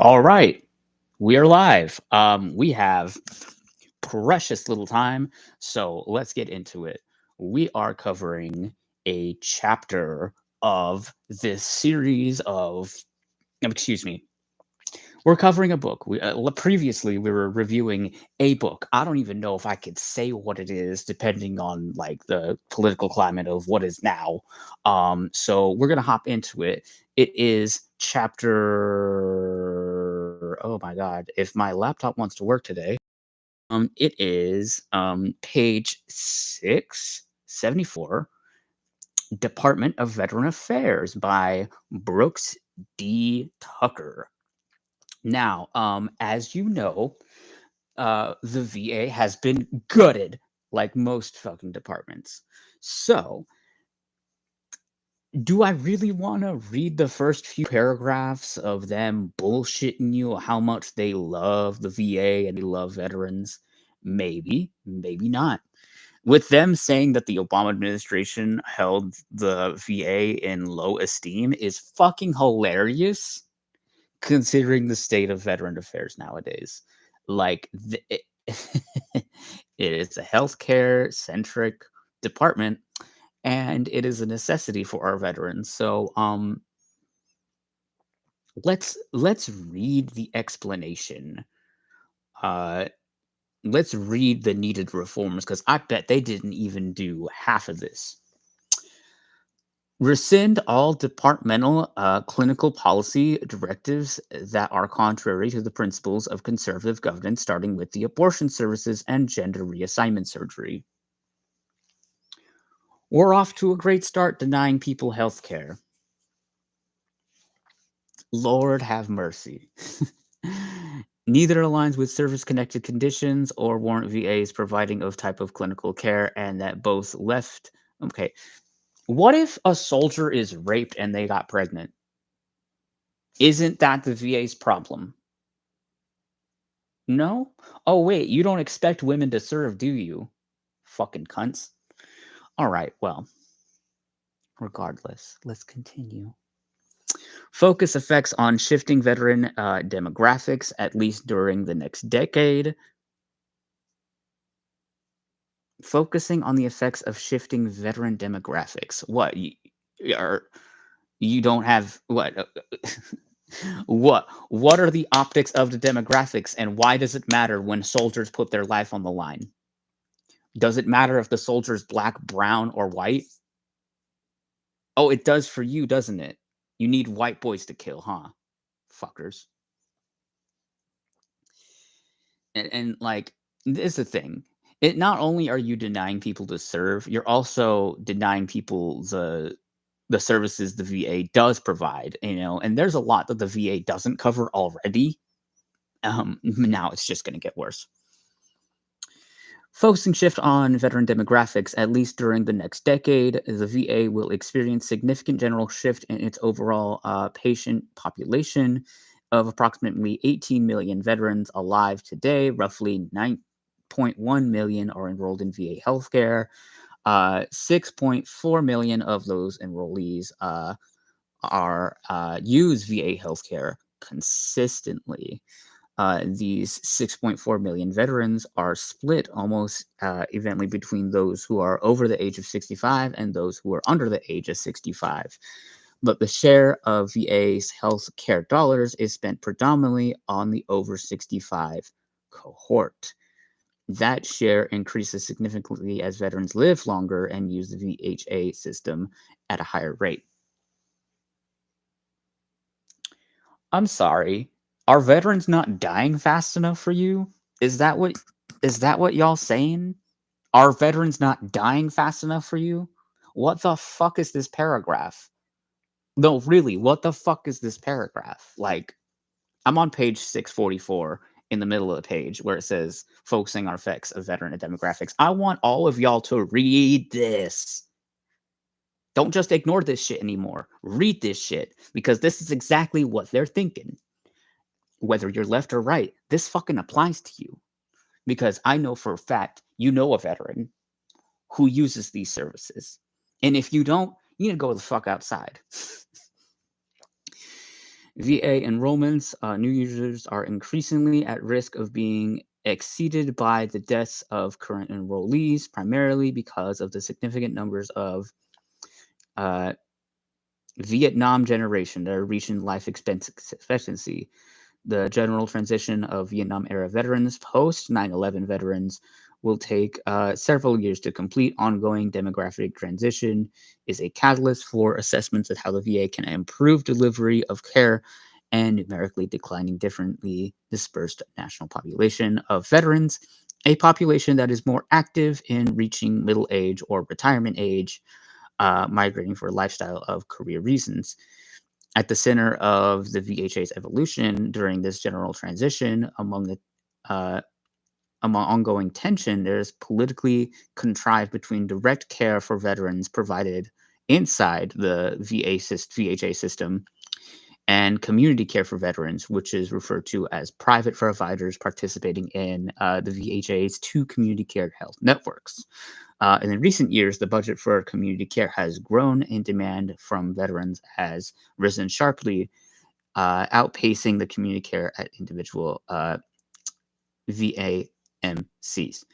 All right, we are live. We have precious little time, so let's get into it. We are covering a chapter of this series of, excuse me, we're covering a book. Previously we were reviewing a book. I don't even know if I could say what it is, depending on like the political climate of what is now. So we're gonna hop into it. It is chapter. Oh my god! If my laptop wants to work today, it is page 674, Department of Veteran Affairs by Brooks D. Tucker. Now, as you know, the VA has been gutted like most fucking departments. So, do I really want to read the first few paragraphs of them bullshitting you how much they love the VA and they love veterans? Maybe, maybe not. With them saying that the Obama administration held the VA in low esteem is fucking hilarious considering the state of veteran affairs nowadays. Like, it is a healthcare centric department and it is a necessity for our veterans. So, let's read the explanation. Uh, let's read the needed reforms because I bet they didn't even do half of this. Rescind all departmental clinical policy directives that are contrary to the principles of conservative governance, starting with the abortion services and gender reassignment surgery. We're off to a great start denying people health care. Lord have mercy. Neither aligns with service-connected conditions or warrant VAs providing of type of clinical care, and that both left. Okay, what if a soldier is raped and they got pregnant? Isn't that the VA's problem? No? Oh, wait, you don't expect women to serve, do you? Fucking cunts. All right, well, regardless, let's continue. Focus effects on shifting veteran demographics, at least during the next decade. Focusing on the effects of shifting veteran demographics. What? You don't have what? What are the optics of the demographics, and why does it matter when soldiers put their life on the line? Does it matter if the soldier's black, brown, or white? Oh, it does for you, doesn't it? You need white boys to kill, huh? Fuckers. And like, this is the thing. It not only are you denying people to serve, you're also denying people the services the VA does provide, and there's a lot that the VA doesn't cover already. Now it's just gonna get worse. Focusing shift on veteran demographics, at least during the next decade, the VA will experience significant general shift in its overall patient population of approximately 18 million veterans alive today. Roughly 9.1 million are enrolled in VA healthcare. 6.4 million of those enrollees are use VA healthcare consistently. These 6.4 million veterans are split almost evenly between those who are over the age of 65 and those who are under the age of 65. But the share of VA's health care dollars is spent predominantly on the over 65 cohort. That share increases significantly as veterans live longer and use the VHA system at a higher rate. I'm sorry. Are veterans not dying fast enough for you? Is that what y'all saying? Are veterans not dying fast enough for you? What the fuck is this paragraph? No, really, what the fuck is this paragraph? Like, I'm on page 644 in the middle of the page where it says focusing on effects of veteran demographics. I want all of y'all to read this. Don't just ignore this shit anymore. Read this shit because this is exactly what they're thinking. Whether you're left or right, this fucking applies to you because I know for a fact you know a veteran who uses these services. And if you don't, you need to go the fuck outside. VA enrollments, new users are increasingly at risk of being exceeded by the deaths of current enrollees, primarily because of the significant numbers of uh, Vietnam generation that are reaching life expectancy. The general transition of Vietnam era veterans, post 9/11 veterans, will take several years to complete. Ongoing demographic transition is a catalyst for assessments of how the VA can improve delivery of care and numerically declining differently dispersed national population of veterans, a population that is more active in reaching middle age or retirement age, migrating for a lifestyle of career reasons. At the center of the VHA's evolution during this general transition, uh, among ongoing tension, there's politically contrived between direct care for veterans provided inside the VHA system and community care for veterans, which is referred to as private providers participating in the VHA's two community care health networks. And in recent years, the budget for community care has grown, and demand from veterans has risen sharply, outpacing the community care at individual VAMCs.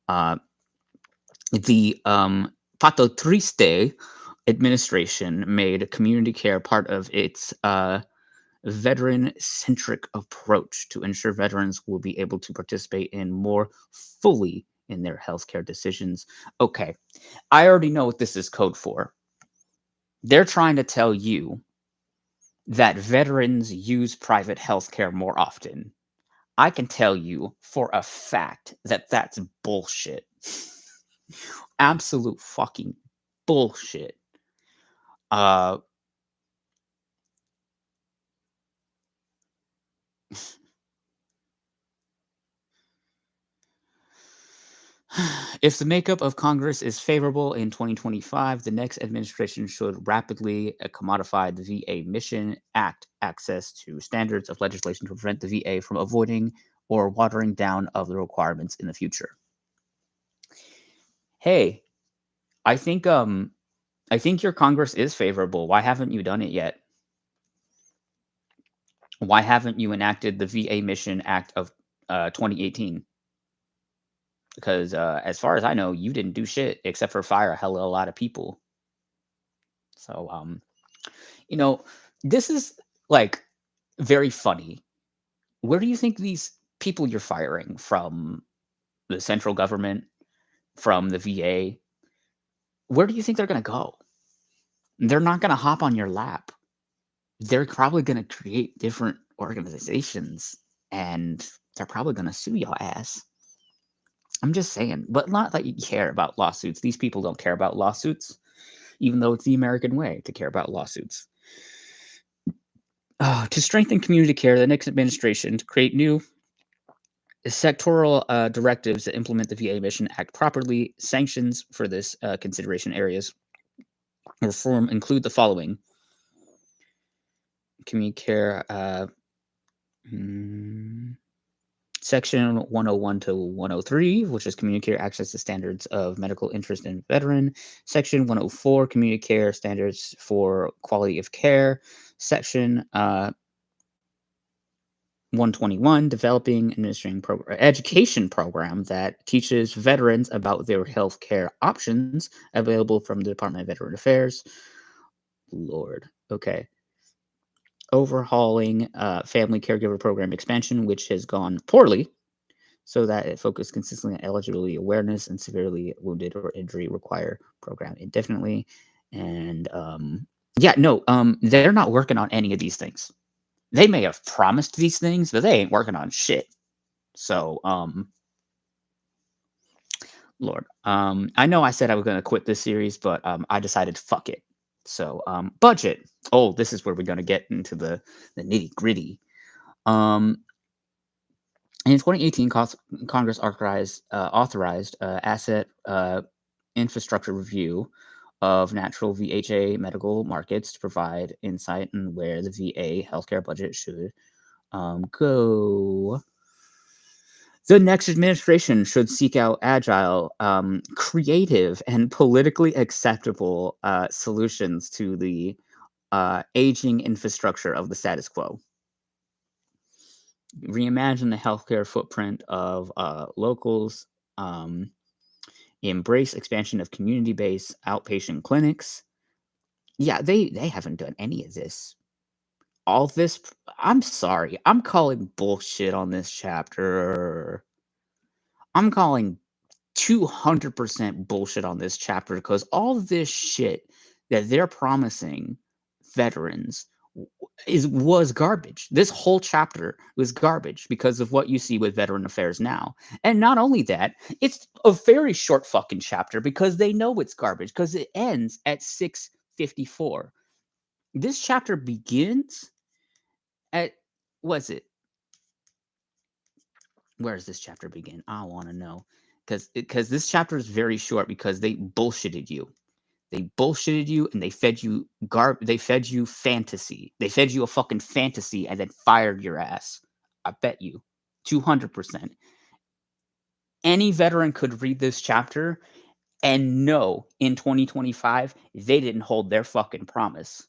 Uh, the Pato Triste administration made community care part of its veteran centric approach to ensure veterans will be able to participate in more fully in their healthcare decisions. Okay, I already know what this is code for. They're trying to tell you that veterans use private healthcare more often. I can tell you for a fact that that's bullshit. Absolute fucking bullshit. Uh, if the makeup of Congress is favorable in 2025, the next administration should rapidly commodify the VA Mission Act access to standards of legislation to prevent the VA from avoiding or watering down of the requirements in the future. Hey, I think your Congress is favorable. Why haven't you done it yet? Why haven't you enacted the VA Mission Act of 2018? Because as far as I know, you didn't do shit except for fire a hell of a lot of people. So you know, this is like very funny. Where do you think these people you're firing from the central government, from the VA, where do you think they're going to go? They're not going to hop on your lap. They're probably going to create different organizations and they're probably going to sue your ass. I'm just saying, but not that you care about lawsuits. These people don't care about lawsuits, even though it's the American way to care about lawsuits. To strengthen community care, the next administration to create new sectoral directives that implement the VA Mission Act properly. Sanctions for this consideration areas reform include the following: community care. Section 101 to 103, which is community care access to standards of medical interest in veteran. Section 104, community care standards for quality of care. Section 121, developing administering education program that teaches veterans about their health care options available from the Department of Veteran Affairs. Lord. Okay. Overhauling family caregiver program expansion, which has gone poorly, so that it focused consistently on eligibility awareness and severely wounded or injury require program indefinitely. And they're not working on any of these things. They may have promised these things, but they ain't working on shit. So, Lord, I know I said I was going to quit this series, but I decided fuck it. So, budget. Oh, this is where we're going to get into the nitty gritty. In 2018, Congress authorized asset infrastructure review of natural VHA medical markets to provide insight on where the VA healthcare budget should go. The next administration should seek out agile, creative, and politically acceptable solutions to the aging infrastructure of the status quo. Reimagine the healthcare footprint of locals. Um, Embrace expansion of community-based outpatient clinics. Yeah, they haven't done any of this. All this, I'm sorry, I'm calling bullshit on this chapter. I'm calling 200% bullshit on this chapter because all this shit that they're promising veterans was garbage. This whole chapter was garbage because of what you see with veteran affairs now. And not only that, it's a very short fucking chapter because they know it's garbage because it ends at 6:54. This chapter begins at, what's it? Where does this chapter begin? I want to know because this chapter is very short because they bullshitted you. They bullshitted you and they fed you they fed you fantasy. They fed you a fucking fantasy and then fired your ass. I bet you 200%. Any veteran could read this chapter and know in 2025 they didn't hold their fucking promise.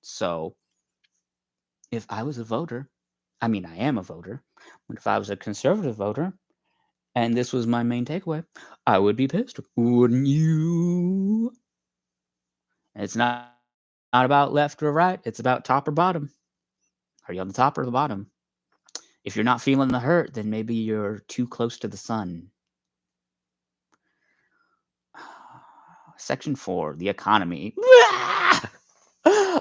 So, if I was a voter, I mean I am a voter, but if I was a conservative voter and this was my main takeaway, I would be pissed. Wouldn't you? It's not about left or right, it's about top or bottom. Are you on the top or the bottom? If you're not feeling the hurt, then maybe you're too close to the sun. Section 4, the economy.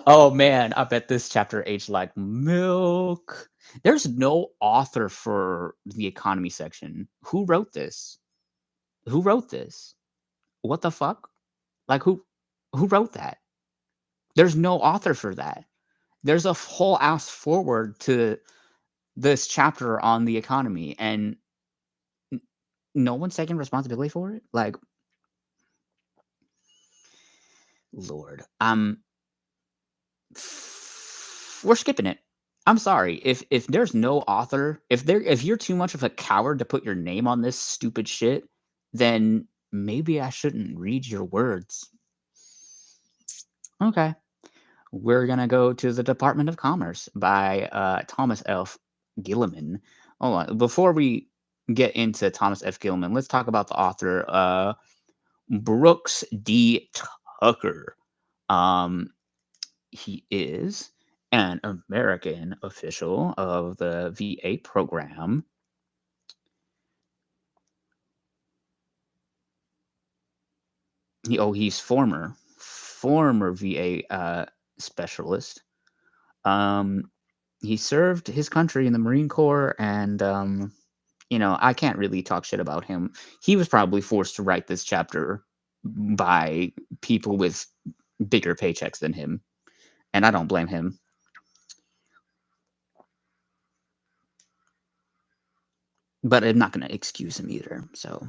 Oh man, I bet this chapter aged like milk. There's no author for the economy section. Who wrote this? Who wrote this? What the fuck? Like who wrote that? There's no author for that. There's a whole ass forward to this chapter on the economy and no one's taking responsibility for it. Like, Lord, we're skipping it. I'm sorry if there's no author, if you're too much of a coward to put your name on this stupid shit, then maybe I shouldn't read your words. Okay, we're gonna go to the Department of Commerce by Thomas F. Gilliman. Hold on, before we get into Thomas F. Gilliman, let's talk about the author, Brooks D. Tucker. Um, he is an American official of the VA program. He's former VA specialist. Um, he served his country in the Marine Corps, and I can't really talk shit about him. He was probably forced to write this chapter by people with bigger paychecks than him, and I don't blame him. But I'm not going to excuse him either. So,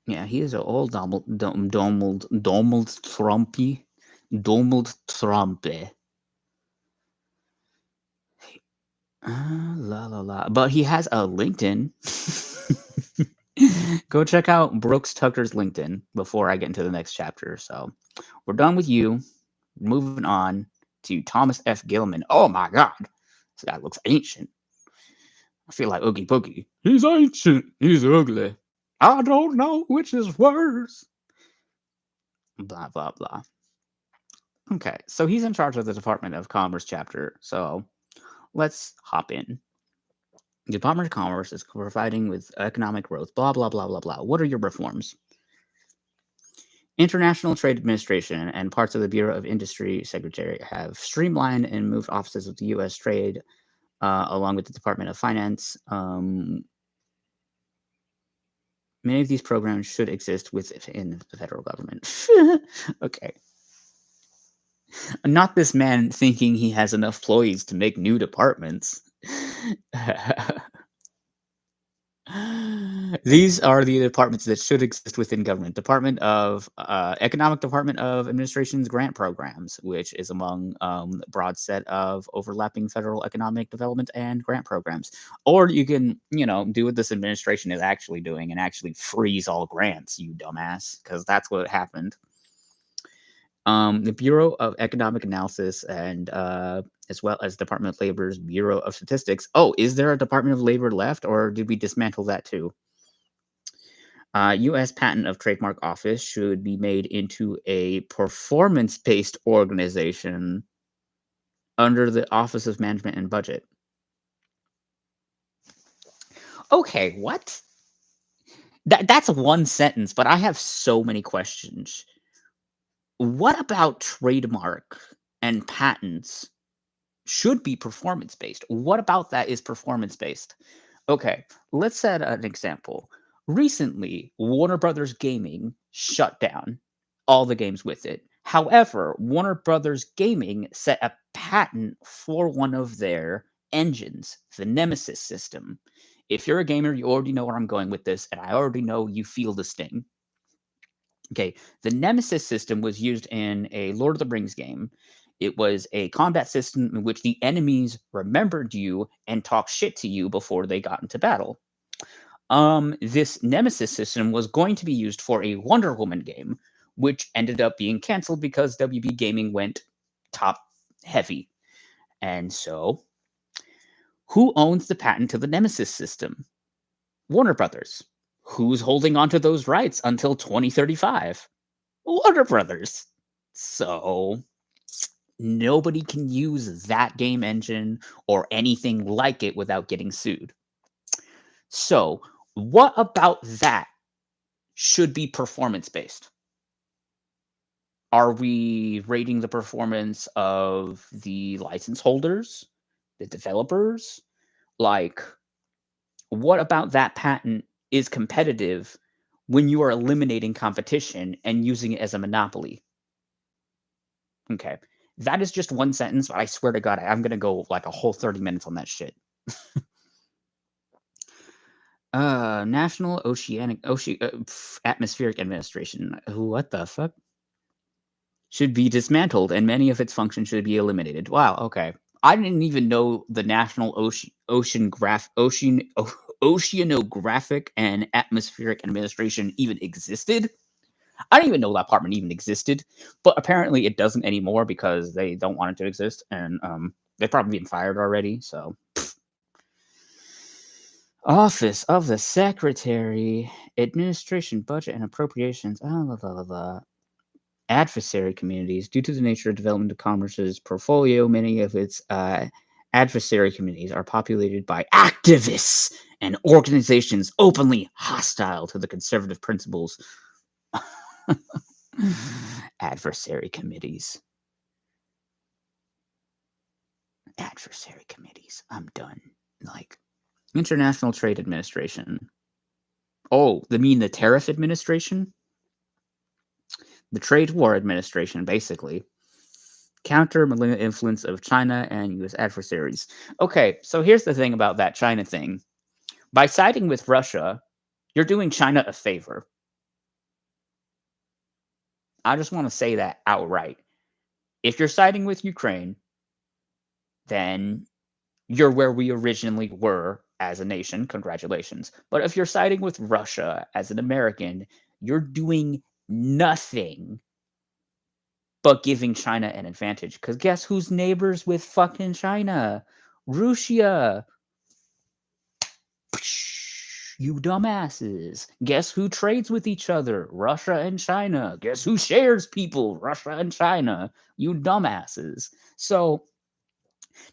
yeah, he is an old Donald Trumpy. Donald Trump. La la la. But he has a LinkedIn. Go check out Brooks Tucker's LinkedIn before I get into the next chapter. So we're done with you. Moving on to Thomas F. Gilman. Oh my God. This guy looks ancient. I feel like Oogie Boogie. He's ancient. He's ugly. I don't know which is worse. Blah, blah, blah. Okay, so he's in charge of the Department of Commerce chapter. So let's hop in. The Department of Commerce is providing with economic growth, blah, blah, blah, blah, blah. What are your reforms? International Trade Administration and parts of the Bureau of Industry Secretary have streamlined and moved offices of the U.S. Trade along with the Department of Finance. Many of these programs should exist within the federal government. Okay. Not this man thinking he has enough employees to make new departments. These are the departments that should exist within government. Economic Department of Administration's grant programs, which is among a broad set of overlapping federal economic development and grant programs. Or you can, do what this administration is actually doing and actually freeze all grants, you dumbass, because that's what happened. The Bureau of Economic Analysis and as well as Department of Labor's Bureau of Statistics. Oh, is there a Department of Labor left, or did we dismantle that too? U.S. Patent of Trademark Office should be made into a performance-based organization under the Office of Management and Budget. Okay, what? That's one sentence, but I have so many questions. What about trademark and patents should be performance based? What about that is performance based? Okay, let's set an example. Recently, Warner Brothers Gaming shut down all the games with it. However, Warner Brothers Gaming set a patent for one of their engines, the Nemesis system. If you're a gamer, you already know where I'm going with this, and I already know you feel the sting. Okay, the Nemesis system was used in a Lord of the Rings game. It was a combat system in which the enemies remembered you and talked shit to you before they got into battle. This Nemesis system was going to be used for a Wonder Woman game, which ended up being canceled because WB Gaming went top heavy. And so, who owns the patent to the Nemesis system? Warner Brothers. Who's holding onto those rights until 2035? Warner Brothers. So, nobody can use that game engine or anything like it without getting sued. So, what about that should be performance based? Are we rating the performance of the license holders, the developers? Like, what about that patent is competitive when you are eliminating competition and using it as a monopoly? Okay. That is just one sentence, but I swear to God, I'm gonna go like a whole 30 minutes on that shit. National Atmospheric Administration. What the fuck? Should be dismantled, and many of its functions should be eliminated. Wow. Okay. I didn't even know the National Oceanographic and Atmospheric Administration even existed. I didn't even know that department even existed, but apparently it doesn't anymore because they don't want it to exist, and they've probably been fired already. So, Office of the Secretary, Administration, Budget, and Appropriations. Blah, blah, blah, blah. Adversary communities. Due to the nature of development of commerce's portfolio, many of its adversary communities are populated by activists and organizations openly hostile to the conservative principles. Adversary committees. Adversary committees. I'm done. Like, International Trade Administration. Oh, they mean the Tariff Administration? The Trade War Administration, basically. Counter malignant influence of China and U.S. adversaries. Okay, so here's the thing about that China thing. By siding with Russia, you're doing China a favor. I just want to say that outright. If you're siding with Ukraine, then you're where we originally were as a nation. Congratulations. But if you're siding with Russia as an American, you're doing nothing but giving China an advantage. Because guess who's neighbors with fucking China? Russia. You dumbasses. Guess who trades with each other? Russia and China. Guess who shares people? Russia and China. You dumbasses. So,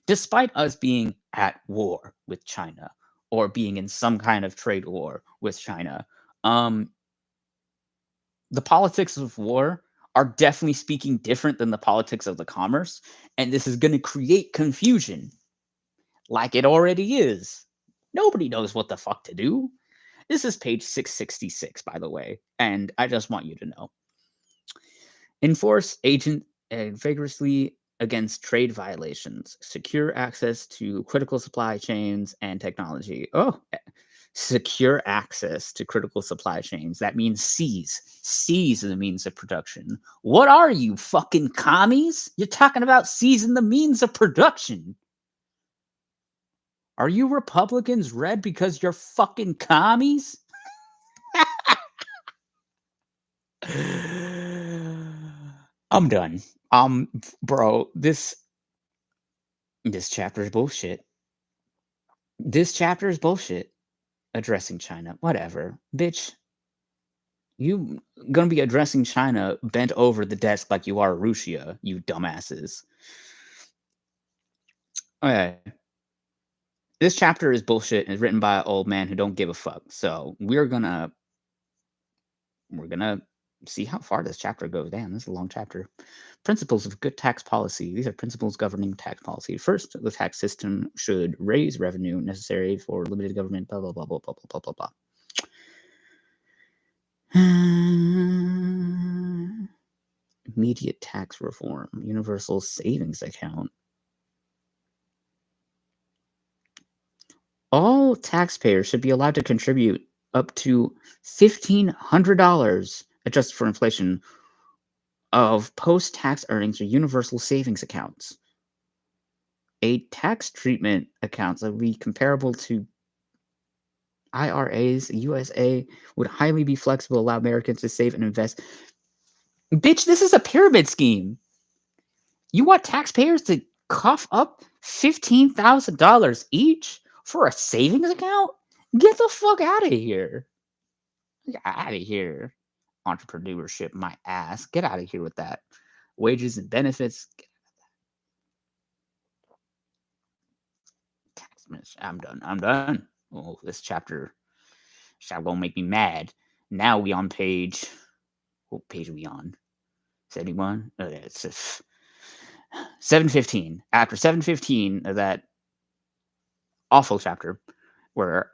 despite us being at war with China or being in some kind of trade war with China, the politics of war are definitely speaking different than the politics of the commerce, and this is going to create confusion like it already is. Nobody knows what the fuck to do. This is page 666, by the way, and I just want you to know. Enforce agent vigorously against trade violations, secure access to critical supply chains and technology. Oh, secure access to critical supply chains. That means seize the means of production. What are you, fucking commies? You're talking about seizing the means of production. Are you Republicans red because you're fucking commies? I'm done. Bro, this chapter is bullshit. This chapter is bullshit. Addressing China, whatever, bitch. You gonna be addressing China bent over the desk like you are Russia, you dumbasses. Okay. This chapter is bullshit and is written by an old man who don't give a fuck. So we're gonna see how far this chapter goes. Damn, this is a long chapter. Principles of good tax policy. These are principles governing tax policy. First, the tax system should raise revenue necessary for limited government, blah, blah, blah, blah, blah, blah, blah, blah. Immediate tax reform, universal savings account. All taxpayers should be allowed to contribute up to $1,500 adjusted for inflation of post-tax earnings or universal savings accounts. A tax treatment account that would be comparable to IRAs, USA, would highly be flexible, allow Americans to save and invest. Bitch, this is a pyramid scheme. You want taxpayers to cough up $15,000 each for a savings account? Get the fuck out of here. Get out of here. Entrepreneurship, my ass. Get out of here with that. Wages and benefits. I'm done. I'm done. Oh, this chapter gonna make me mad. Now we on page. What page are we on? 71? Oh, yeah, it's 715. After 715 of that awful chapter where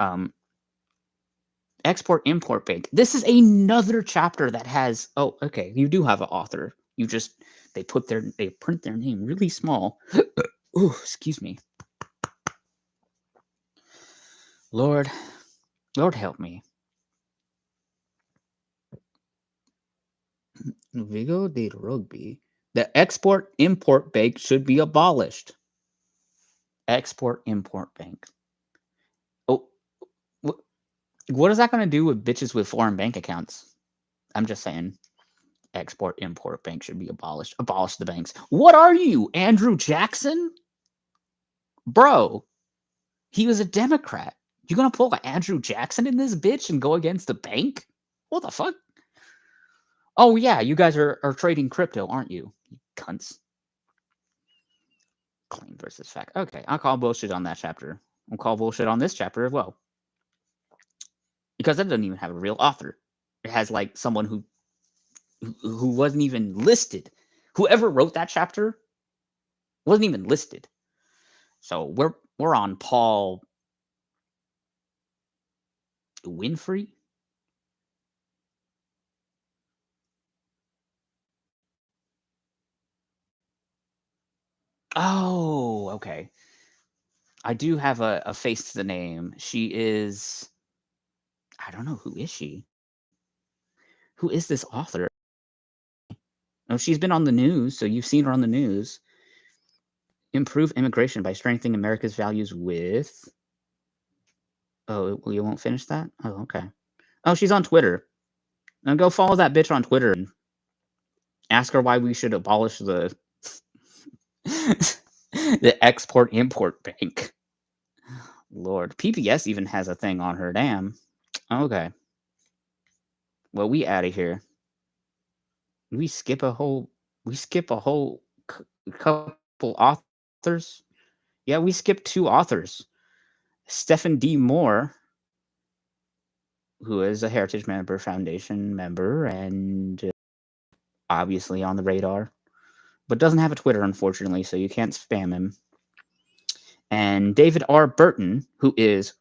Export Import Bank. This is another chapter that has okay, you do have an author. You just they print their name really small. Ooh, excuse me. Lord help me. Vigo de Rugby. The Export Import Bank should be abolished. Export Import Bank. Oh, what is that going to do with bitches with foreign bank accounts? I'm just saying. Export Import Bank should be abolished. Abolish the banks. What are you, Andrew Jackson? Bro, he was a Democrat. You gonna pull Andrew Jackson in this bitch and go against the bank? What the fuck? Oh yeah, you guys are trading crypto, aren't you? You cunts. Claim versus fact. Okay, I'll call bullshit on that chapter. I'll call bullshit on this chapter as well. Because that doesn't even have a real author. It has like someone who wasn't even listed. Whoever wrote that chapter wasn't even listed. So we're on Paul Winfrey. Oh, okay. I do have a face to the name. She is. I don't know, who is she? Who is this author? Oh, she's been on the news, so you've seen her on the news. Improve immigration by strengthening America's values with. Oh, you won't finish that? Oh, okay. Oh, she's on Twitter. Now go follow that bitch on Twitter and ask her why we should abolish the the Export Import Bank. Lord, PBS even has a thing on her. Damn. Okay. Well, we out of here. We skip a whole couple authors. Yeah, we skipped two authors. Stephen D. Moore, who is a Heritage Member Foundation member and obviously on the radar, but doesn't have a Twitter, unfortunately, so you can't spam him. And David R. Burton, who is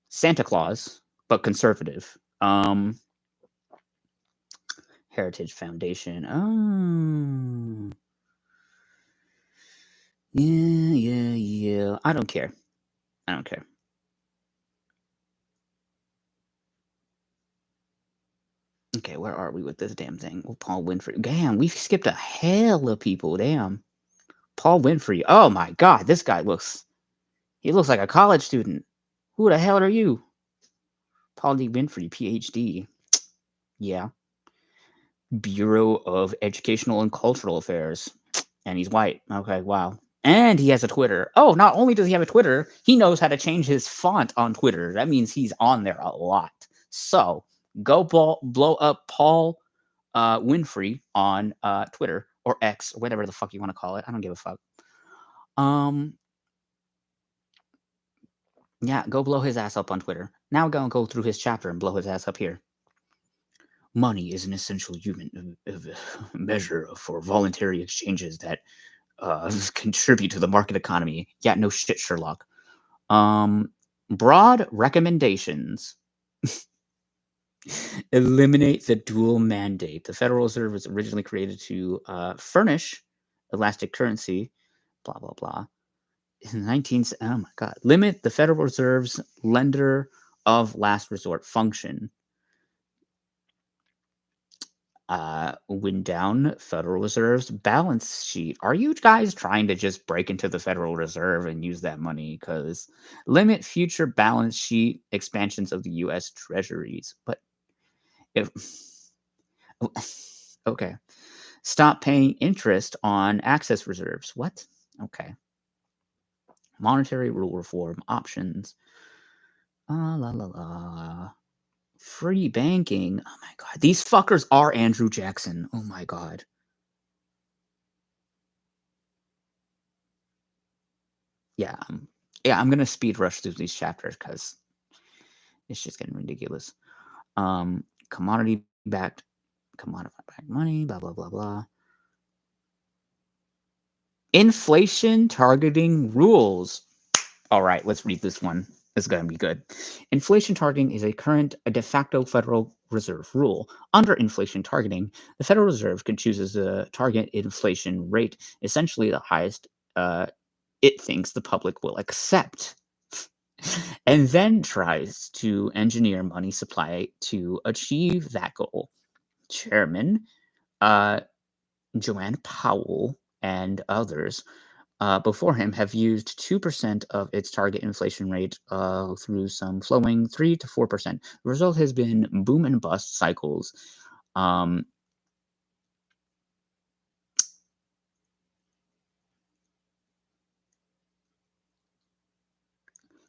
Santa Claus, but conservative. Heritage Foundation. Oh. Yeah. I don't care. Okay, where are we with this damn thing? Oh, Paul Winfrey. Damn, we skipped a hell of people. Damn. Paul Winfrey. Oh my god, this guy looks... He looks like a college student. Who the hell are you? Paul D. Winfrey, PhD. Yeah. Bureau of Educational and Cultural Affairs. And he's white. Okay, wow. And he has a Twitter. Oh, not only does he have a Twitter, he knows how to change his font on Twitter. That means he's on there a lot. So, go blow up Paul Winfrey on Twitter or X or whatever the fuck you want to call it. I don't give a fuck. Yeah, go blow his ass up on Twitter. Now go through his chapter and blow his ass up here. Money is an essential human measure for voluntary exchanges that contribute to the market economy. Yeah, no shit, Sherlock. Broad recommendations. Eliminate the dual mandate. The Federal Reserve was originally created to furnish elastic currency. Blah blah blah. In the oh my god. Limit the Federal Reserve's lender of last resort function. Wind down Federal Reserve's balance sheet. Are you guys trying to just break into the Federal Reserve and use that money? Because limit future balance sheet expansions of the U.S. Treasuries. But if okay, stop paying interest on access reserves. What? Okay. Monetary rule reform options. La la la. Free banking. Oh my god. These fuckers are Andrew Jackson. Oh my god. Yeah. I'm gonna speed rush through these chapters because it's just getting ridiculous. Commodity backed money, blah blah blah blah. Inflation targeting rules. All right, let's read this one. It's going to be good. Inflation targeting is a de facto Federal Reserve rule. Under inflation targeting, the Federal Reserve can choose as a target inflation rate, essentially the highest it thinks the public will accept, and then tries to engineer money supply to achieve that goal. Chairman Joanne Powell and others before him have used 2% of its target inflation rate through some flowing 3 to 4%. The result has been boom and bust cycles.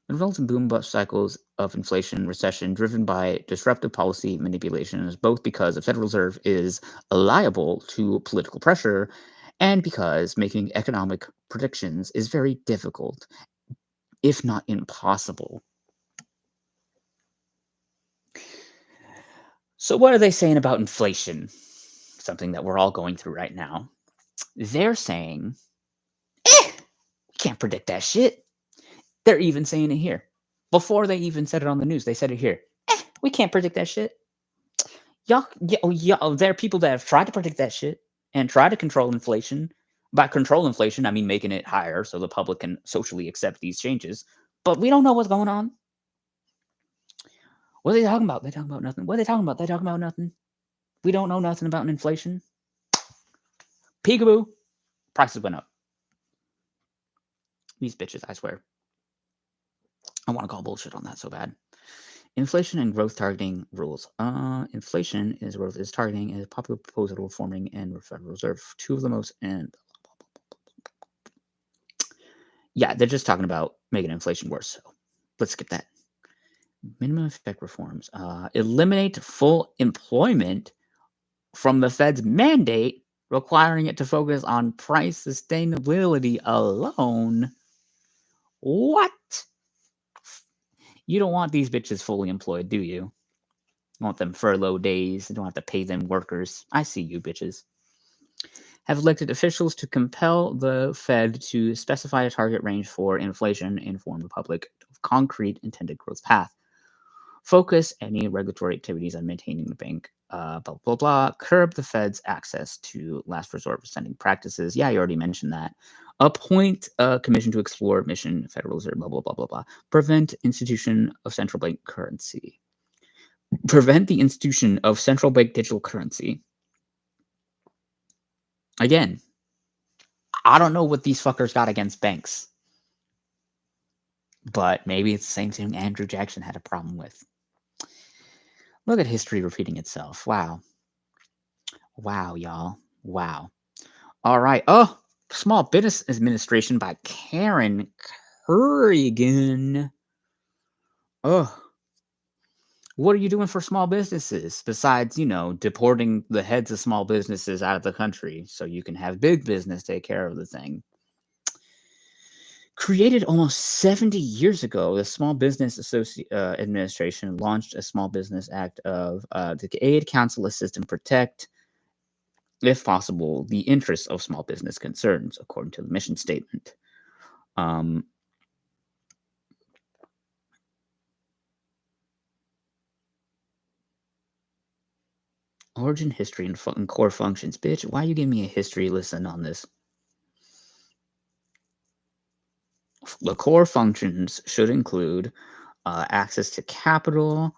The result in boom bust cycles of inflation recession driven by disruptive policy manipulations, both because the Federal Reserve is liable to political pressure and because making economic predictions is very difficult, if not impossible. So what are they saying about inflation? Something that we're all going through right now. They're saying, we can't predict that shit. They're even saying it here. Before they even said it on the news, they said it here. We can't predict that shit. Y'all, there are people that have tried to predict that shit and try to control inflation. By control inflation, I mean making it higher so the public can socially accept these changes. But we don't know what's going on. What are they talking about? They talking about nothing. What are they talking about? They talking about nothing. We don't know nothing about inflation. Peekaboo. Prices went up. These bitches, I swear. I want to call bullshit on that so bad. Inflation and growth targeting rules. Inflation is growth is targeting is a popular proposal reforming and Federal Reserve. Two of the most and yeah, they're just talking about making inflation worse. So let's skip that. Minimum effect reforms. Eliminate full employment from the Fed's mandate, requiring it to focus on price sustainability alone. What? You don't want these bitches fully employed, do you? You want them furlough days. You don't have to pay them workers. I see you bitches. Have elected officials to compel the Fed to specify a target range for inflation, inform the public of concrete intended growth path. Focus any regulatory activities on maintaining the bank, blah, blah, blah. Curb the Fed's access to last resort sending practices. Yeah, you already mentioned that. Appoint a commission to explore mission Federal Reserve, blah, blah, blah, blah, blah. Prevent institution of central bank currency. Prevent the institution of central bank digital currency. Again, I don't know what these fuckers got against banks, but maybe it's the same thing Andrew Jackson had a problem with. Look at history repeating itself. Wow. Wow, y'all. Wow. All right. Oh, Small Business Administration by Karen Kerrigan. Oh, what are you doing for small businesses besides, deporting the heads of small businesses out of the country so you can have big business take care of the thing? Created almost 70 years ago, the Small Business Administration launched a Small Business Act to aid, counsel, assist, and protect, if possible, the interests of small business concerns, according to the mission statement. Um, Origin, history, and core functions. Bitch, why you give me a history lesson on this? The core functions should include access to capital.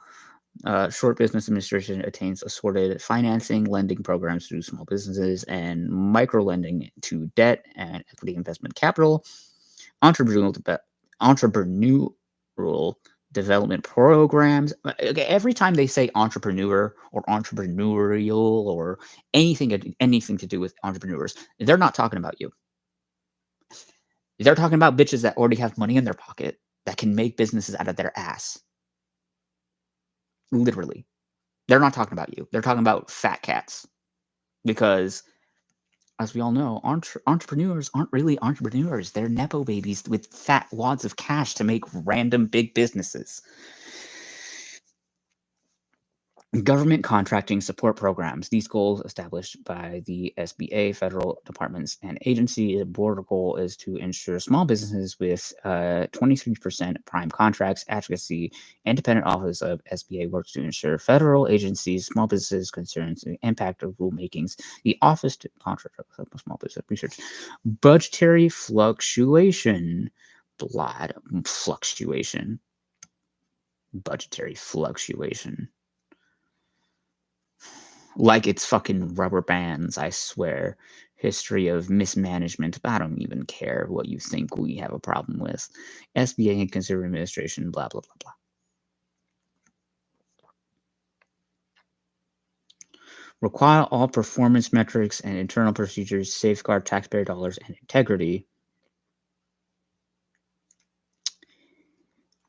Short Business Administration attains assorted financing, lending programs through small businesses, and micro lending to debt and equity investment capital. Entrepreneurial development programs. Okay, every time they say entrepreneur or entrepreneurial or anything to do with entrepreneurs, they're not talking about you. They're talking about bitches that already have money in their pocket that can make businesses out of their ass. Literally. They're not talking about you. They're talking about fat cats. Because, as we all know, entrepreneurs aren't really entrepreneurs. They're Nepo babies with fat wads of cash to make random big businesses. Government contracting support programs. These goals established by the SBA, federal departments, and agencies. The broader goal is to ensure small businesses with 23% prime contracts advocacy. Independent Office of SBA works to ensure federal agencies, small businesses concerns, the impact of rulemakings. The Office to Contract Small Business Research. Budgetary fluctuation. Fluctuation. Budgetary fluctuation. Like it's fucking rubber bands, I swear. History of mismanagement. I don't even care what you think we have a problem with. SBA and consumer administration, blah, blah, blah, blah. Require all performance metrics and internal procedures, safeguard taxpayer dollars and integrity.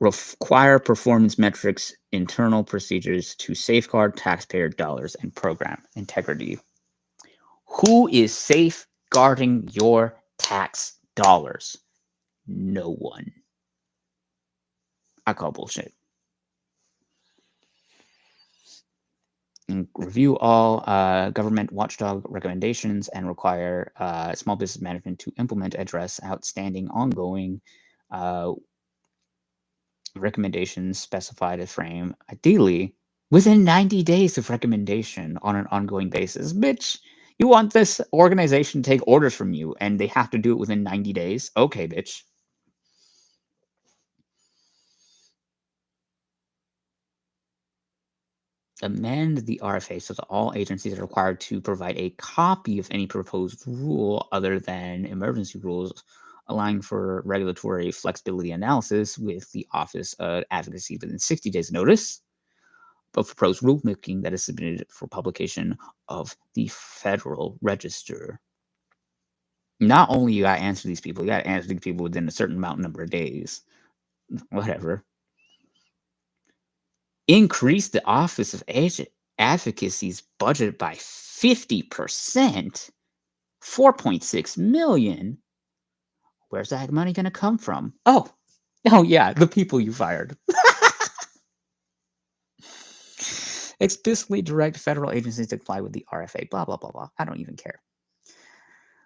Require performance metrics, internal procedures to safeguard taxpayer dollars and program integrity. Who is safeguarding your tax dollars? No one. I call bullshit. And review all government watchdog recommendations and require small business management to implement, address outstanding, ongoing recommendations specified as frame, ideally within 90 days of recommendation on an ongoing basis. Bitch, you want this organization to take orders from you and they have to do it within 90 days? Okay, bitch. Amend the RFA so that all agencies are required to provide a copy of any proposed rule other than emergency rules, allowing for regulatory flexibility analysis with the Office of Advocacy within 60 days notice of proposed rulemaking that is submitted for publication of the Federal Register. Not only you gotta answer these people, you gotta answer these people within a certain number of days. Whatever. Increase the Office of Advocacy's budget by 50%, 4.6 million. Where's that money going to come from? Oh, yeah, the people you fired. Explicitly direct federal agencies to comply with the RFA. Blah blah blah blah. I don't even care.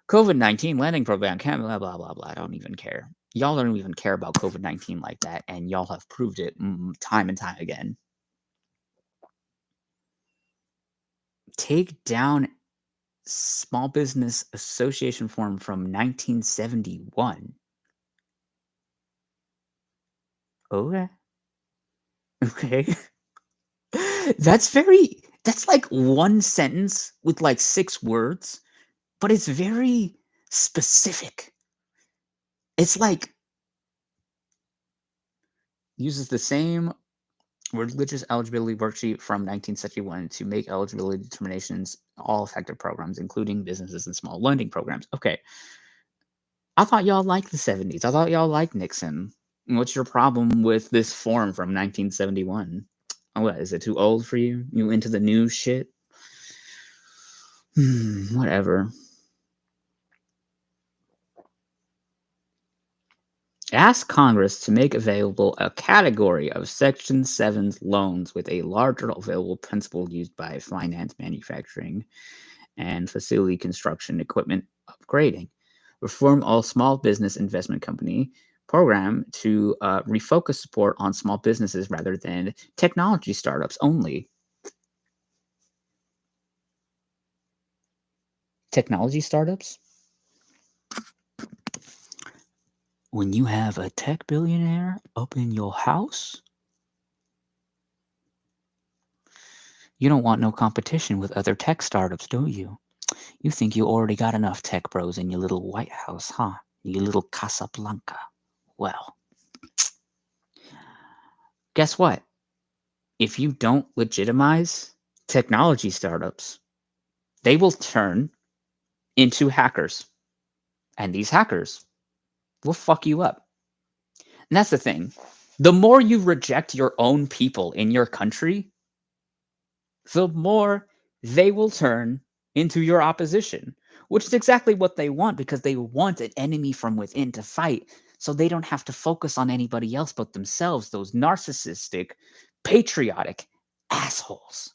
COVID-19 lending program. Blah blah blah blah. I don't even care. Y'all don't even care about COVID-19 like that, and y'all have proved it time and time again. Take down Small Business Association form from 1971. Okay. Okay. That's like one sentence with like 6 words, but it's very specific. It's like uses the same religious eligibility worksheet from 1971 to make eligibility determinations all effective programs, including businesses and small lending programs. Okay, I thought y'all liked the 70s. I thought y'all liked Nixon. What's your problem with this form from 1971? What, is it too old for you? You into the new shit? Whatever. Ask Congress to make available a category of Section 7's loans with a larger available principal used by finance, manufacturing, and facility construction equipment upgrading. Reform all small business investment company program to refocus support on small businesses rather than technology startups only. Technology startups? When you have a tech billionaire up in your house, you don't want no competition with other tech startups, don't you? You think you already got enough tech bros in your little White House, huh? Your little Casablanca. Well, guess what? If you don't legitimize technology startups, they will turn into hackers. And these hackers will fuck you up. And that's the thing. The more you reject your own people in your country, the more they will turn into your opposition, which is exactly what they want because they want an enemy from within to fight so they don't have to focus on anybody else but themselves, those narcissistic, patriotic assholes.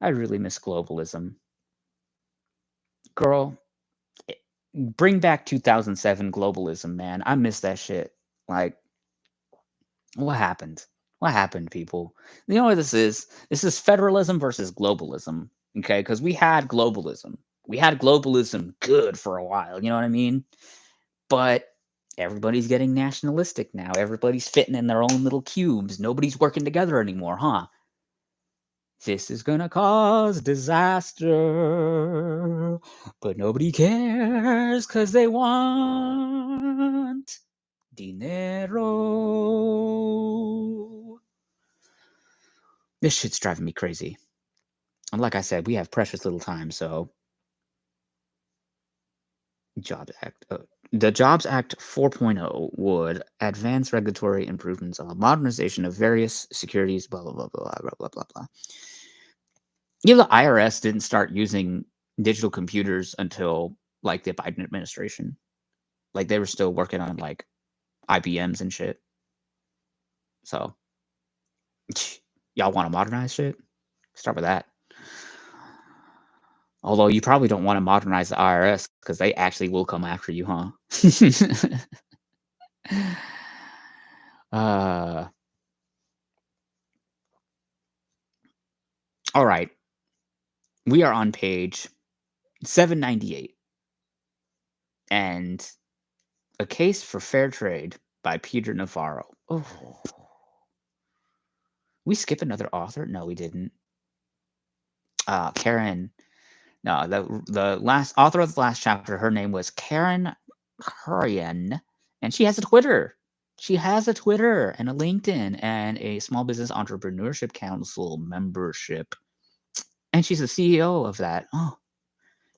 I really miss globalism. Girl, bring back 2007 globalism, man. I miss that shit. Like, what happened? What happened, people? You know what this is? This is federalism versus globalism. Okay, because we had globalism. We had globalism good for a while. You know what I mean? But everybody's getting nationalistic now. Everybody's fitting in their own little cubes. Nobody's working together anymore, huh? This is gonna cause disaster, but nobody cares because they want dinero. This shit's driving me crazy. And like I said, we have precious little time, so Jobs Act. The Jobs Act 4.0 would advance regulatory improvements on modernization of various securities, blah, blah, blah, blah, blah, blah, blah, blah. You know, the IRS didn't start using digital computers until like the Biden administration. Like they were still working on like IBMs and shit. So y'all want to modernize shit? Start with that. Although you probably don't want to modernize the IRS because they actually will come after you, huh? uh, all right. We are on page 798 and A Case for Fair Trade by Peter Navarro. Oh. We skip another author? No, we didn't. Karen. No, the last author of the last chapter, her name was Karen Kurian, and she has a Twitter. She has a Twitter and a LinkedIn and a Small Business Entrepreneurship Council membership. And she's the CEO of that. Oh,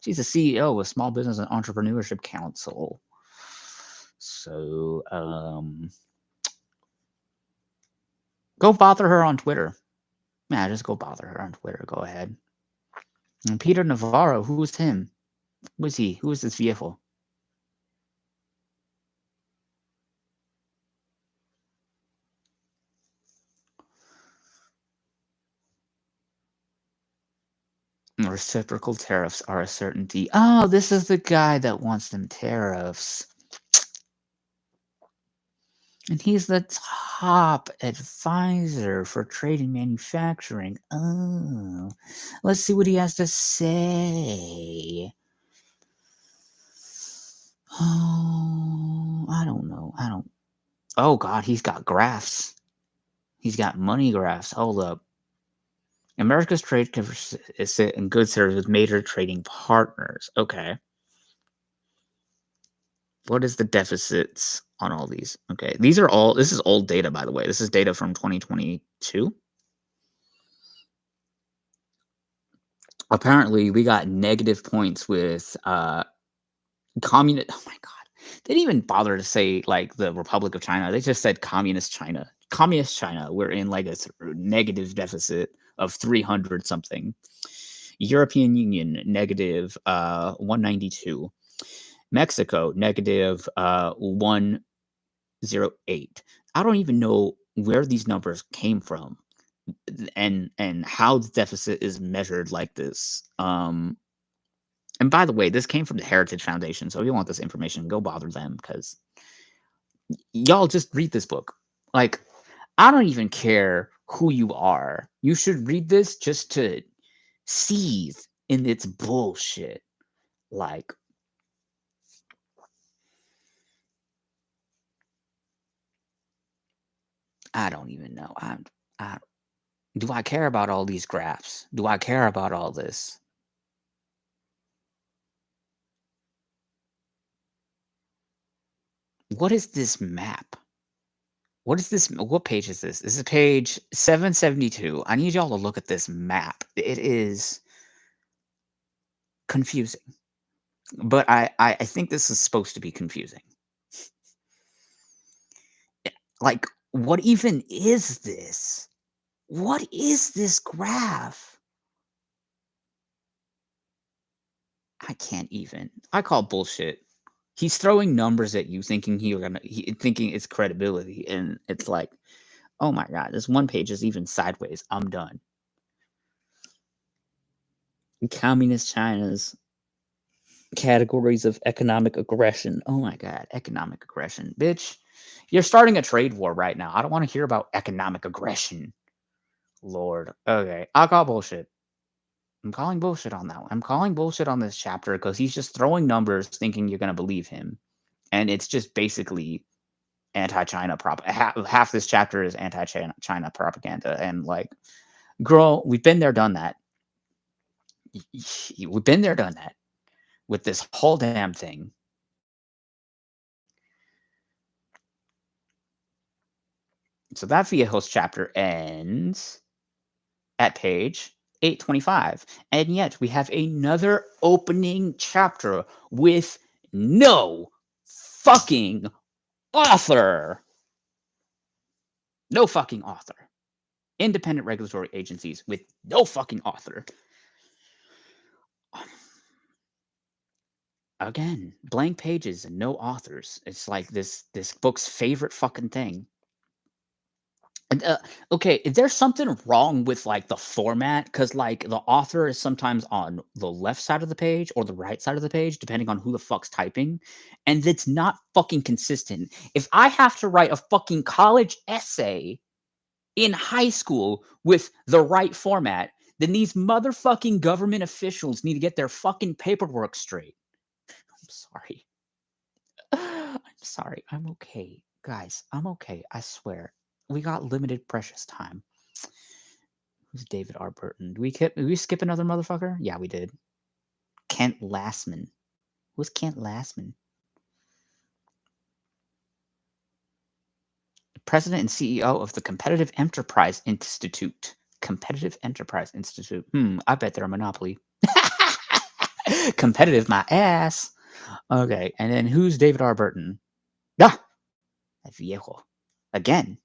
she's the CEO of Small Business and Entrepreneurship Council. So, go bother her on Twitter. Yeah, just go bother her on Twitter. Go ahead. And Peter Navarro, who was him? Who was he? Who was this vehicle? Reciprocal tariffs are a certainty. Oh, this is the guy that wants them tariffs. And he's the top advisor for trade and manufacturing. Oh, let's see what he has to say. Oh, I don't know. Oh God, he's got graphs. He's got money graphs. Hold up. America's trade deficit in goods services with major trading partners. Okay. What is the deficits on all these? Okay. This is old data, by the way. This is data from 2022. Apparently, we got negative points with communist. Oh my God. They didn't even bother to say like the Republic of China. They just said communist China. Communist China. We're in like a negative deficit of 300 something. European Union negative 192. Mexico negative 108. I don't even know where these numbers came from and how the deficit is measured like this. And by the way, this came from the Heritage Foundation, so if you want this information, go bother them because y'all just read this book. Like, I don't even care who you are. You should read this just to seethe in its bullshit. Like, I don't even know. I do I care about all these graphs? Do I care about all this? What is this map? What is this? What page is this? This is page 772. I need y'all to look at this map. It is confusing. But I think this is supposed to be confusing. Like, what even is this? What is this graph? I can't even. I call bullshit. He's throwing numbers at you, thinking it's credibility, and it's like, oh my God, this one page is even sideways. I'm done. Communist China's categories of economic aggression. Oh my God, economic aggression. Bitch, you're starting a trade war right now. I don't want to hear about economic aggression. Lord. Okay, I'll call bullshit. I'm calling bullshit on that one. I'm calling bullshit on this chapter because he's just throwing numbers thinking you're going to believe him. And it's just basically anti-China half this chapter is anti-China propaganda. And like, girl, we've been there, done that. We've been there, done that with this whole damn thing. So that Viejos chapter ends at page 825. And yet we have another opening chapter with no fucking author. No fucking author. Independent regulatory agencies with no fucking author. Again, blank pages and no authors. It's like this book's favorite fucking thing. And, okay, is there something wrong with like the format? Because like the author is sometimes on the left side of the page or the right side of the page, depending on who the fuck's typing, and it's not fucking consistent. If I have to write a fucking college essay in high school with the right format, then these motherfucking government officials need to get their fucking paperwork straight. I'm sorry. I'm sorry. I'm okay. Guys, I'm okay. I swear. We got limited precious time. Who's David R. Burton? Did we skip another motherfucker? Yeah, we did. Kent Lastman. Who's Kent Lastman? President and CEO of the Competitive Enterprise Institute. Competitive Enterprise Institute. I bet they're a monopoly. Competitive my ass. Okay, and then who's David R. Burton? Ah, that viejo. Again,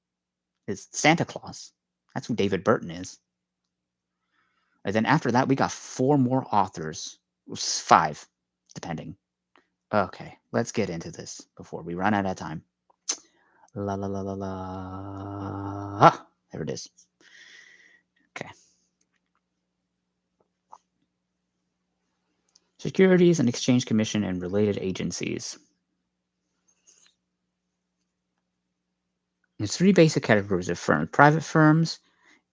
is Santa Claus. That's who David Burton is. And then after that, we got 4 more authors. 5, depending. Okay, let's get into this before we run out of time. La la la la la. Ah, there it is. Okay. Securities and Exchange Commission and related agencies. There's 3 basic categories of firms: private firms,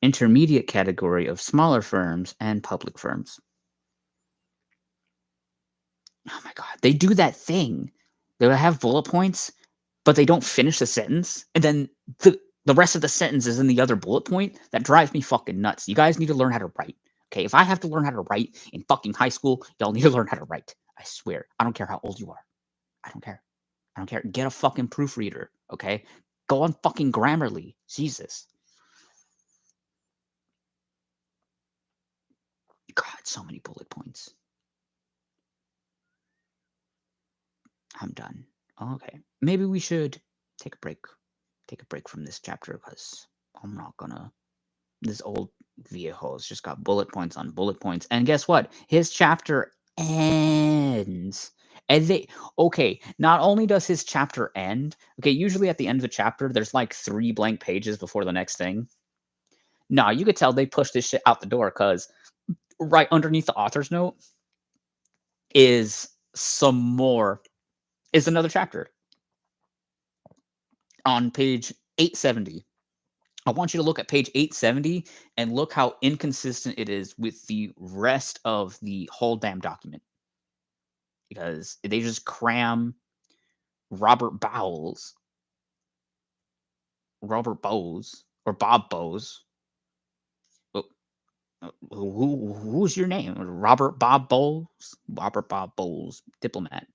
intermediate category of smaller firms, and public firms. Oh my God. They do that thing. They have bullet points but they don't finish the sentence, and then the rest of the sentence is in the other bullet point. That drives me fucking nuts. You guys need to learn how to write. Okay, if I have to learn how to write in fucking high school, y'all need to learn how to write. I swear. I don't care how old you are. I don't care. I don't care. Get a fucking proofreader, okay? Go on fucking Grammarly. Jesus. God, so many bullet points. I'm done. Okay. Maybe we should take a break. Take a break from this chapter because I'm not gonna. This old viejo has just got bullet points on bullet points. And guess what? His chapter ends. And they okay, not only does his chapter end, okay, usually at the end of the chapter, there's like 3 blank pages before the next thing. Nah, you could tell they pushed this shit out the door because right underneath the author's note is some more, is another chapter on page 870. I want you to look at page 870 and look how inconsistent it is with the rest of the whole damn document. Because they just cram Robert Bowles, Robert Bowes, or Bob Bowes. Oh, who's your name? Robert Bob Bowles? Robert Bob Bowles, diplomat.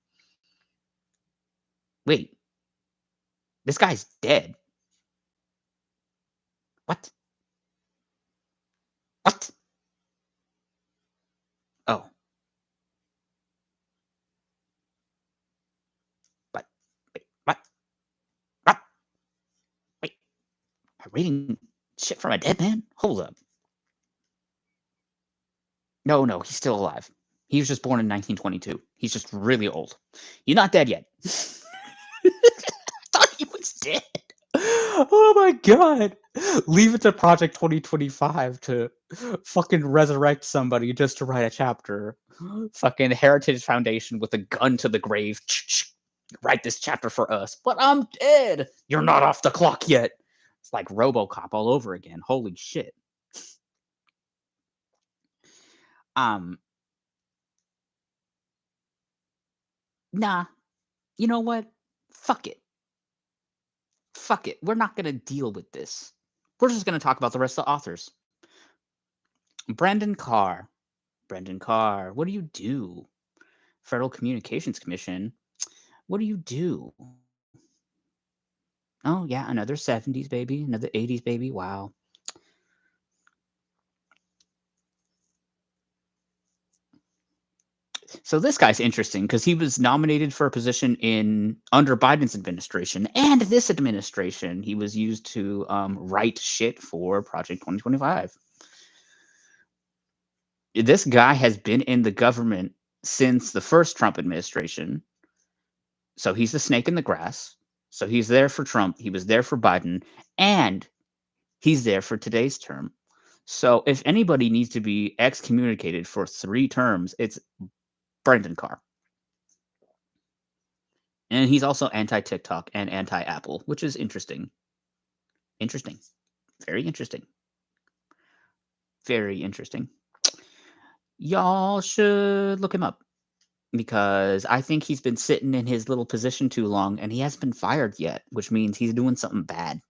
Wait, this guy's dead. What? What? Oh. What? Wait, what? What? Wait, am I reading shit from a dead man? Hold up. No, he's still alive. He was just born in 1922. He's just really old. You're not dead yet. I thought he was dead. Oh my god. Leave it to Project 2025 to fucking resurrect somebody just to write a chapter. Fucking Heritage Foundation with a gun to the grave. Write this chapter for us. But I'm dead. You're not off the clock yet. It's like RoboCop all over again. Holy shit. Um, nah. You know what? Fuck it. Fuck it. We're not gonna deal with this. We're just gonna talk about the rest of the authors. Brendan Carr. Brendan Carr. What do you do? Federal Communications Commission. What do you do? Oh yeah, another 70s baby, another 80s baby. Wow. So this guy's interesting because he was nominated for a position in under Biden's administration and this administration. He was used to write shit for Project 2025. This guy has been in the government since the first Trump administration. So he's the snake in the grass. So he's there for Trump. He was there for Biden. And he's there for today's term. So if anybody needs to be excommunicated for 3 terms, it's Brendan Carr. And he's also anti-TikTok and anti-Apple, which is interesting. Interesting. Very interesting. Very interesting. Y'all should look him up because I think he's been sitting in his little position too long and he hasn't been fired yet, which means he's doing something bad.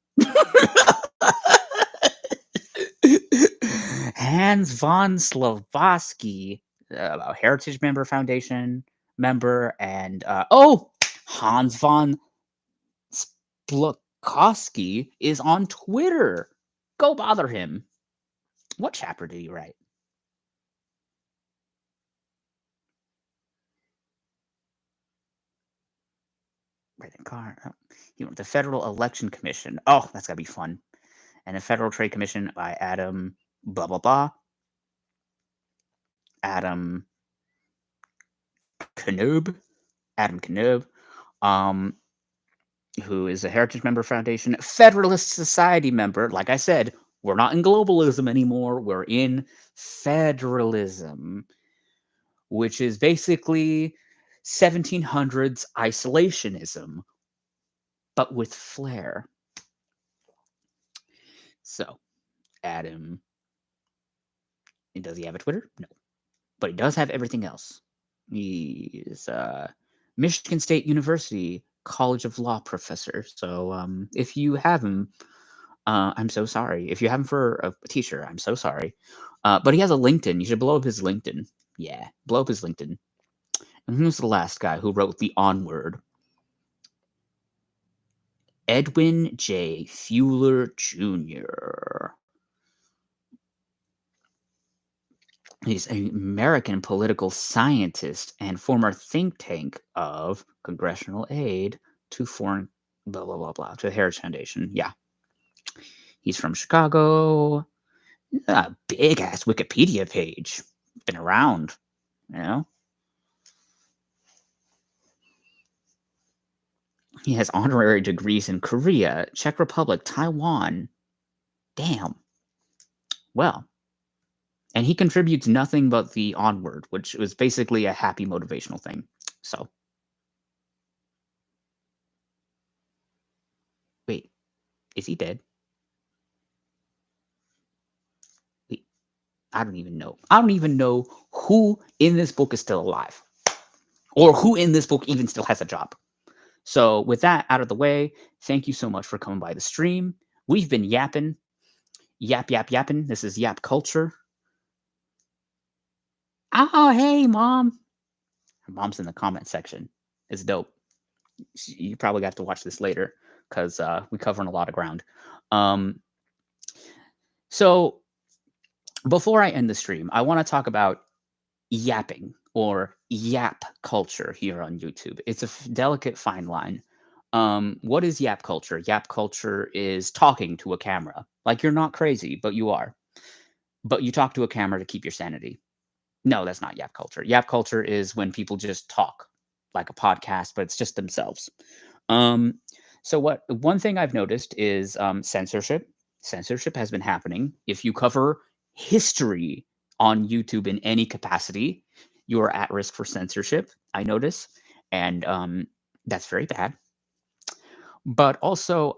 Hans von Slavoski, Heritage Member Foundation member, and Hans von Splakowski is on Twitter. Go bother him. What chapter did he write? Brendan Carr. Oh, he wrote the Federal Election Commission. Oh, that's gotta be fun. And the Federal Trade Commission by Adam blah blah blah. Adam Knob. Adam Knob. Who is a Heritage Member Foundation, Federalist Society member. Like I said, we're not in globalism anymore. We're in federalism, which is basically 1700s isolationism, but with flair. So, Adam, does he have a Twitter? No. But he does have everything else. He's Michigan State University College of Law professor. So if you have him, I'm so sorry. If you have him for a teacher, I'm so sorry. But he has a LinkedIn. You should blow up his LinkedIn. Yeah, blow up his LinkedIn. And who's the last guy who wrote the Onward? Edwin J. Fuller Jr. He's an American political scientist and former think tank of congressional aid to foreign blah blah blah blah to the Heritage Foundation. Yeah, he's from Chicago. A big ass Wikipedia page. Been around, you know. He has honorary degrees in Korea, Czech Republic, Taiwan. Damn. Well, and he contributes nothing but the Onward, which was basically a happy motivational thing. So, wait, is he dead? Wait, I don't even know. I don't even know who in this book is still alive, or who in this book even still has a job. So, with that out of the way, thank you so much for coming by the stream. We've been yapping, yapping. This is Yap Culture. Oh, hey, mom. Her mom's in the comment section. It's dope. You probably got to watch this later because we're covering a lot of ground. So before I end the stream, I want to talk about yapping or yap culture here on YouTube. It's a delicate fine line. What is yap culture? Yap culture is talking to a camera. Like you're not crazy, but you are. But you talk to a camera to keep your sanity. No, that's not yap culture. Yap culture is when people just talk like a podcast, but it's just themselves. Um, so what one thing I've noticed is censorship. Censorship has been happening. If you cover history on YouTube in any capacity, you are at risk for censorship. I notice, and that's very bad. But also,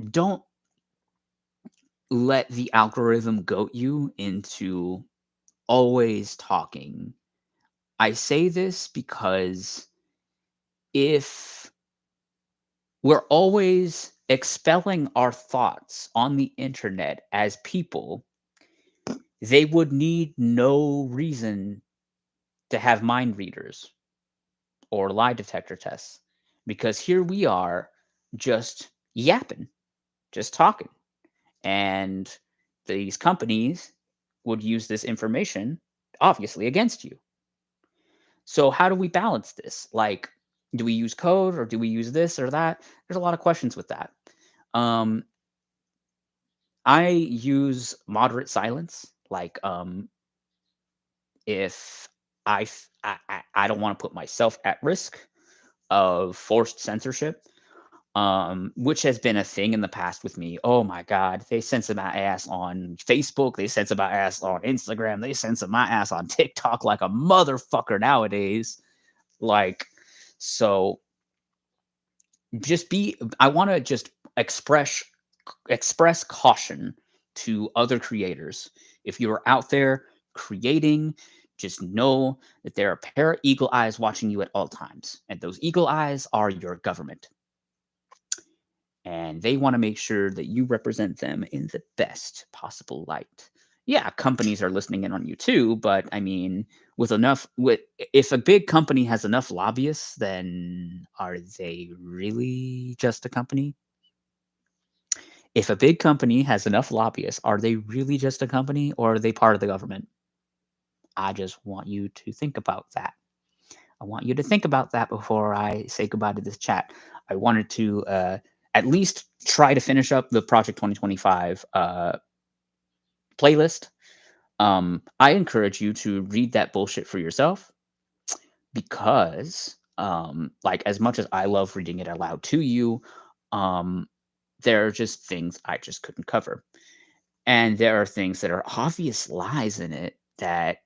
don't let the algorithm goat you into always talking. I say this because if we're always expelling our thoughts on the internet as people, they would need no reason to have mind readers or lie detector tests because here we are just yapping, just talking. And these companies would use this information obviously against you. So how do we balance this? Like, do we use code or do we use this or that? There's a lot of questions with that. Um, I use moderate silence. Like, if I don't want to put myself at risk of forced censorship, which has been a thing in the past with me. Oh my God, they censor my ass on Facebook. They censor my ass on Instagram. They censor my ass on TikTok like a motherfucker nowadays. Like, so just be. I want to just express caution to other creators. If you're out there creating, just know that there are a pair of eagle eyes watching you at all times, and those eagle eyes are your government. And they want to make sure that you represent them in the best possible light. Yeah, companies are listening in on you too, but I mean, if a big company has enough lobbyists, then are they really just a company? If a big company has enough lobbyists, are they really just a company or are they part of the government? I just want you to think about that. I want you to think about that before I say goodbye to this chat. I wanted to at least try to finish up the Project 2025 playlist. I encourage you to read that bullshit for yourself because, like, as much as I love reading it aloud to you, there are just things I just couldn't cover. And there are things that are obvious lies in it that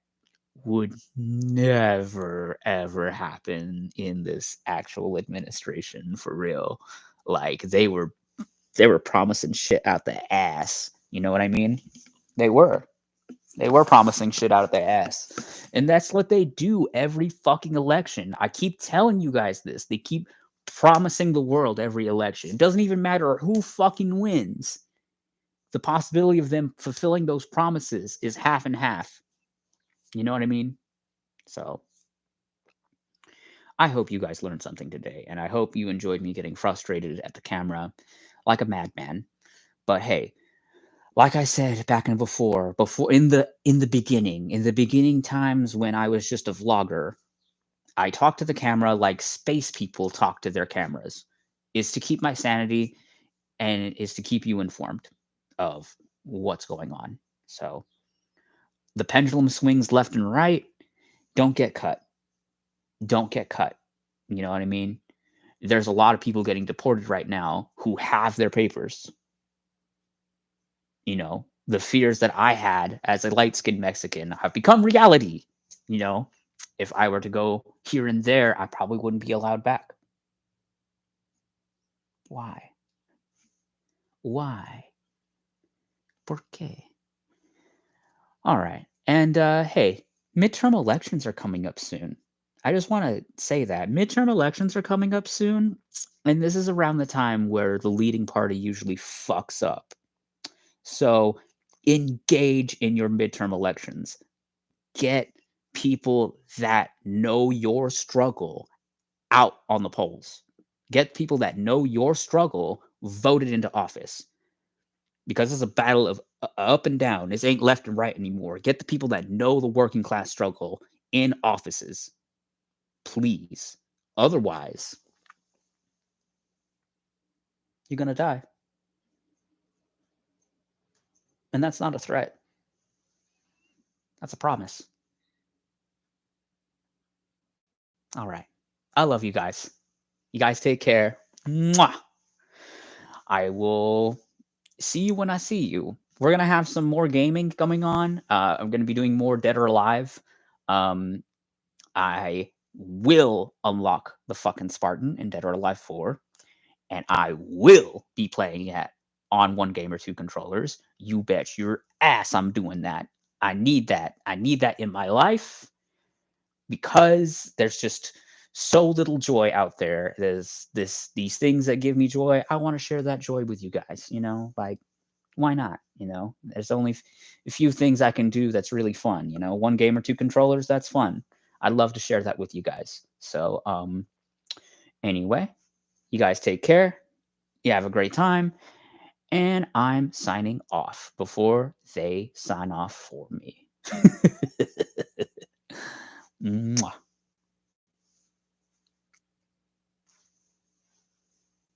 would never ever happen in this actual administration for real. Like they were promising shit out the ass. You know what I mean? They were. They were promising shit out of their ass. And that's what they do every fucking election. I keep telling you guys this. They keep promising the world every election. It doesn't even matter who fucking wins. The possibility of them fulfilling those promises is half and half. You know what I mean? So I hope you guys learned something today, and I hope you enjoyed me getting frustrated at the camera like a madman. But hey, like I said back in before in the beginning times when I was just a vlogger, I talk to the camera like space people talk to their cameras. Is to keep my sanity and is to keep you informed of what's going on. So the pendulum swings left and right. Don't get cut. Don't get cut. You know what I mean? There's a lot of people getting deported right now who have their papers. You know, the fears that I had as a light skinned Mexican have become reality. You know, if I were to go here and there, I probably wouldn't be allowed back. Why? Why? ¿Por qué? All right. And hey, midterm elections are coming up soon. I just want to say that midterm elections are coming up soon. And this is around the time where the leading party usually fucks up. So engage in your midterm elections. Get people that know your struggle out on the polls. Get people that know your struggle voted into office because it's a battle of up and down. This ain't left and right anymore. Get the people that know the working class struggle in offices, please. Otherwise, you're going to die. And that's not a threat, that's a promise. All right. I love you guys. You guys take care. Mwah. I will see you when I see you. We're gonna have some more gaming coming on. I'm gonna be doing more Dead or Alive. Um, I will unlock the fucking Spartan in Dead or Alive 4, and I will be playing it on one game or two controllers. You bet your ass I'm doing that. I need that. I need that in my life because there's just so little joy out there. There's these things that give me joy. I want to share that joy with you guys, like why not? There's only a few things I can do that's really fun. One game or two controllers, that's fun. I'd love to share that with you guys. So, anyway, you guys take care. You have a great time. And I'm signing off before they sign off for me. Mwah.